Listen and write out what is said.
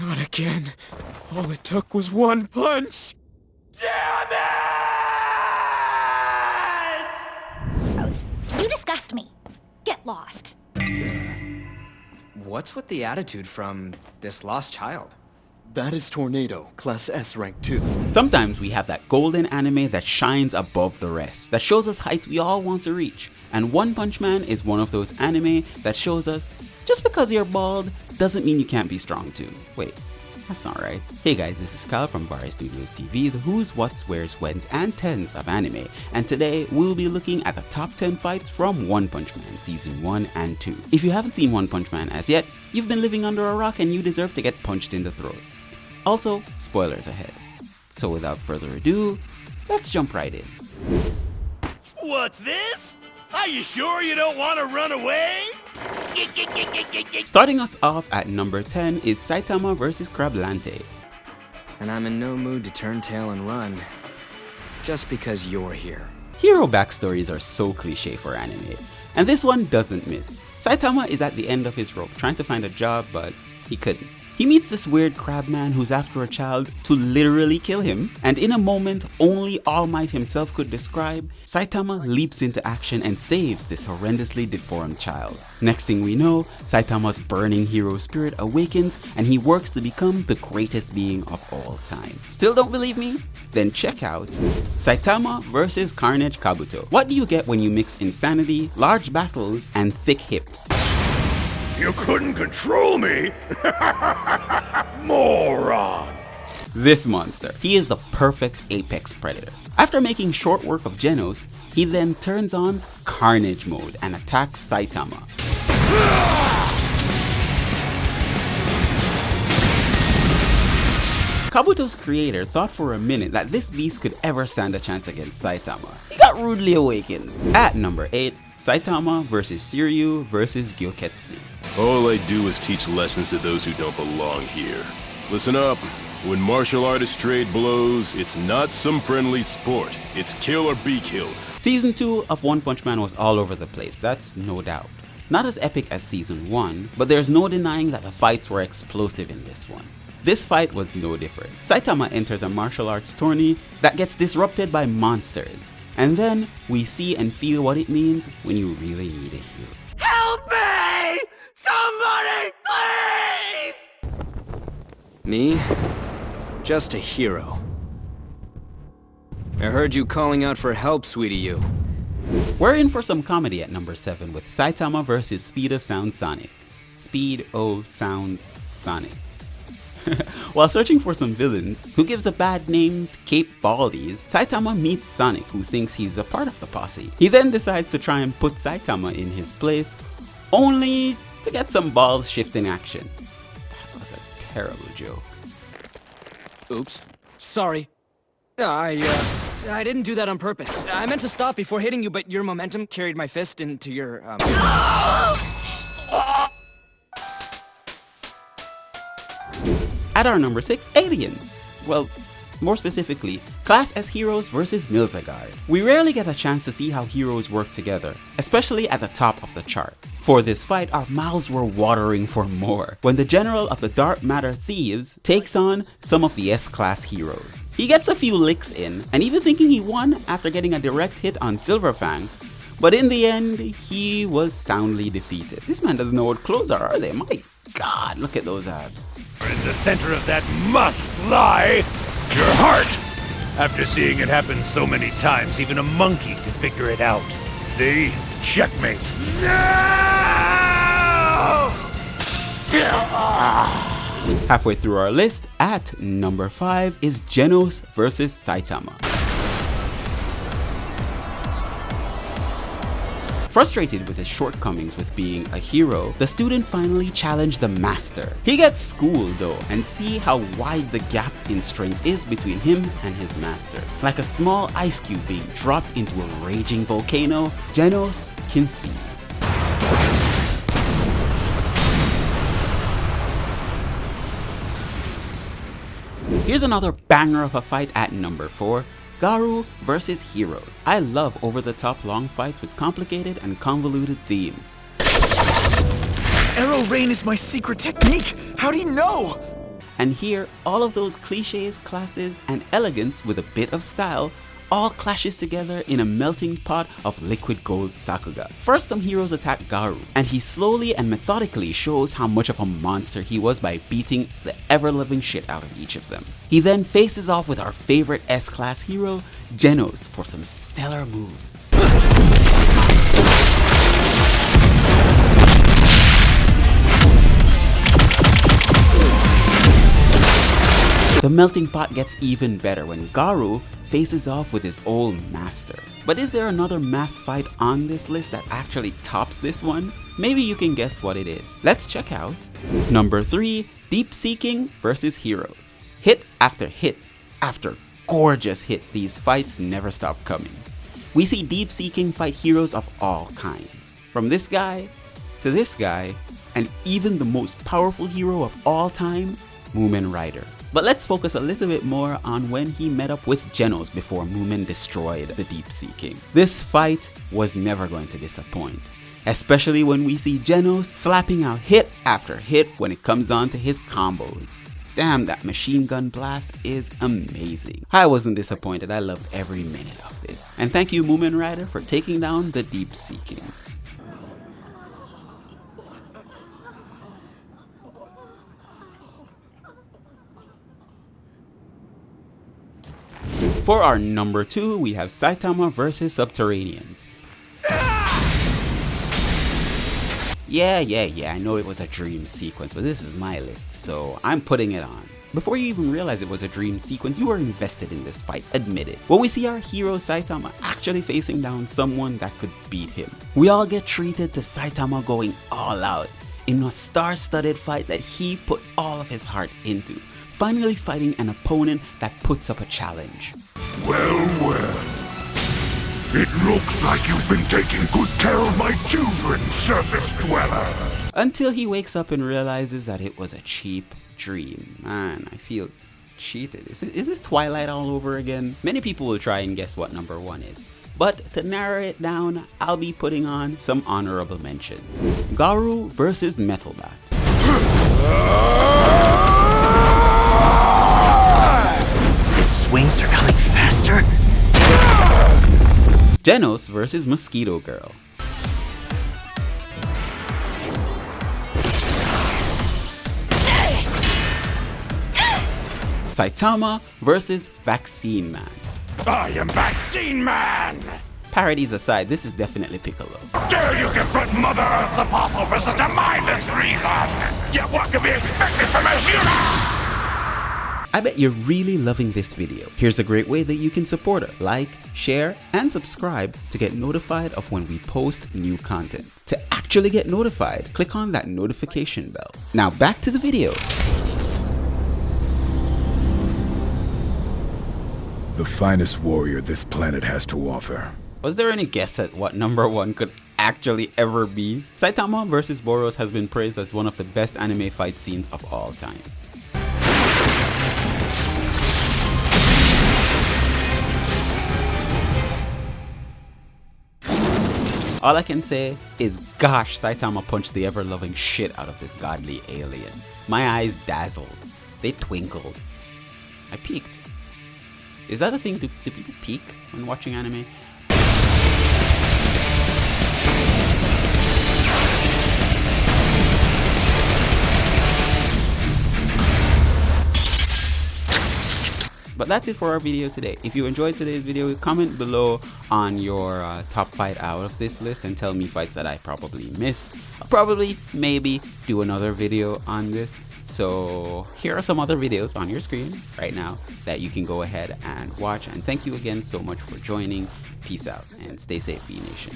Not again. All it took was one punch. Damn it! Gross. You disgust me. Get lost. What's with the attitude from this lost child? That is Tornado, Class S Rank 2. Sometimes we have that golden anime that shines above the rest, that shows us heights we all want to reach. And One Punch Man is one of those anime that shows us, just because you're bald doesn't mean you can't be strong too. Wait, that's not right. Hey guys, this is Kyle from Varistudiostv, the who's, what's, where's, when's, and tens of anime. And today, we'll be looking at the top 10 fights from One Punch Man Season 1 and 2. If you haven't seen One Punch Man as yet, you've been living under a rock and you deserve to get punched in the throat. Also, spoilers ahead. So without further ado, let's jump right in. What's this? Are you sure you don't want to run away? Starting us off at number 10 is Saitama vs Crablante. And I'm in no mood to turn tail and run, just because you're here. Hero backstories are so cliche for anime, and this one doesn't miss. Saitama is at the end of his rope trying to find a job, but he couldn't. He meets this weird crab man who's after a child to literally kill him, and in a moment only All Might himself could describe, Saitama leaps into action and saves this horrendously deformed child. Next thing we know, Saitama's burning hero spirit awakens and he works to become the greatest being of all time. Still don't believe me? Then check out Saitama vs Carnage Kabuto. What do you get when you mix insanity, large battles, and thick hips? You couldn't control me? Moron! This monster, he is the perfect apex predator. After making short work of Genos, he then turns on Carnage mode and attacks Saitama. Kabuto's creator thought for a minute that this beast could ever stand a chance against Saitama. He got rudely awakened. At number 8, Saitama vs Suiryu vs Gouketsu. All I do is teach lessons to those who don't belong here. Listen up. When martial artist trade blows, it's not some friendly sport. It's kill or be killed. Season 2 of One Punch Man was all over the place, that's no doubt. Not as epic as Season 1, but there's no denying that the fights were explosive in this one. This fight was no different. Saitama enters a martial arts tourney that gets disrupted by monsters. And then we see and feel what it means when you really need a hero. Help me! Somebody, please! Me? Just a hero. I heard you calling out for help, Suiryu. We're in for some comedy at number 7 with Saitama vs Speed of Sound Sonic. Speed O Sound Sonic. While searching for some villains, who gives a bad name to Cape Baldies, Saitama meets Sonic, who thinks he's a part of the posse. He then decides to try and put Saitama in his place, only to get some balls shifting action. That was a terrible joke. Oops. Sorry. I didn't do that on purpose. I meant to stop before hitting you, but your momentum carried my fist into your, At our number 6, Aliens. Well, more specifically, Class S heroes versus Melzargard. We rarely get a chance to see how heroes work together, especially at the top of the chart. For this fight, our mouths were watering for more, when the general of the Dark Matter Thieves takes on some of the S-Class heroes. He gets a few licks in, and even thinking he won after getting a direct hit on Silverfang, but in the end, he was soundly defeated. This man doesn't know what clothes are they? My God, look at those abs. In the center of that must lie your heart. After seeing it happen so many times, even a monkey can figure it out. See? Checkmate. No! Halfway through our list, at number 5 is Genos vs Saitama. Frustrated with his shortcomings with being a hero, the student finally challenged the master. He gets schooled though, and see how wide the gap in strength is between him and his master. Like a small ice cube being dropped into a raging volcano, Genos can see. Here's another banger of a fight at number 4. Garou vs Heroes. I love over-the-top long fights with complicated and convoluted themes. Arrow rain is my secret technique! How do you know? And here, all of those cliches, classes, and elegance with a bit of style all clashes together in a melting pot of liquid gold Sakuga. First, some heroes attack Garou, and he slowly and methodically shows how much of a monster he was by beating the ever-loving shit out of each of them. He then faces off with our favorite S-class hero, Genos, for some stellar moves. The melting pot gets even better when Garou faces off with his old master. But is there another mass fight on this list that actually tops this one? Maybe you can guess what it is. Let's check out number 3, Deep Seeking versus Heroes. Hit after hit after gorgeous hit, these fights never stop coming. We see Deep Seeking fight heroes of all kinds, from this guy to this guy, and even the most powerful hero of all time, Moomin Rider. But let's focus a little bit more on when he met up with Genos before Moomin destroyed the Deep Seeking. This fight was never going to disappoint, especially when we see Genos slapping out hit after hit when it comes on to his combos. Damn, that machine gun blast is amazing. I wasn't disappointed, I loved every minute of this. And thank you Moomin Rider for taking down the Deep Seeking. For our number 2, we have Saitama versus Subterraneans. Yeah, I know it was a dream sequence, but this is my list, so I'm putting it on. Before you even realize it was a dream sequence, you were invested in this fight, admit it. When we see our hero Saitama actually facing down someone that could beat him, we all get treated to Saitama going all out in a star-studded fight that he put all of his heart into, finally fighting an opponent that puts up a challenge. Well. It looks like you've been taking good care of my children, surface dweller. Until he wakes up and realizes that it was a cheap dream. Man, I feel cheated. Is this Twilight all over again? Many people will try and guess what number 1 is. But to narrow it down, I'll be putting on some honorable mentions. Garou versus Metal Bat. The swings are coming faster? Genos versus Mosquito Girl. Saitama versus Vaccine Man. I am Vaccine Man! Parodies aside, this is definitely Piccolo. Dare you confront Mother Earth's apostle for such a mindless reason! Yet what can be expected from a hero? I bet you're really loving this video. Here's a great way that you can support us. Like, share, and subscribe to get notified of when we post new content. To actually get notified, click on that notification bell. Now back to the video. The finest warrior this planet has to offer. Was there any guess at what number 1 could actually ever be? Saitama vs. Boros has been praised as one of the best anime fight scenes of all time. All I can say is, gosh, Saitama punched the ever-loving shit out of this godly alien. My eyes dazzled. They twinkled. I peeked. Is that a thing? Do people peek when watching anime? But that's it for our video today. If you enjoyed today's video, comment below on your top fight out of this list and tell me fights that I probably missed. I'll probably, maybe, do another video on this. So here are some other videos on your screen right now that you can go ahead and watch. And thank you again so much for joining. Peace out and stay safe, vnation.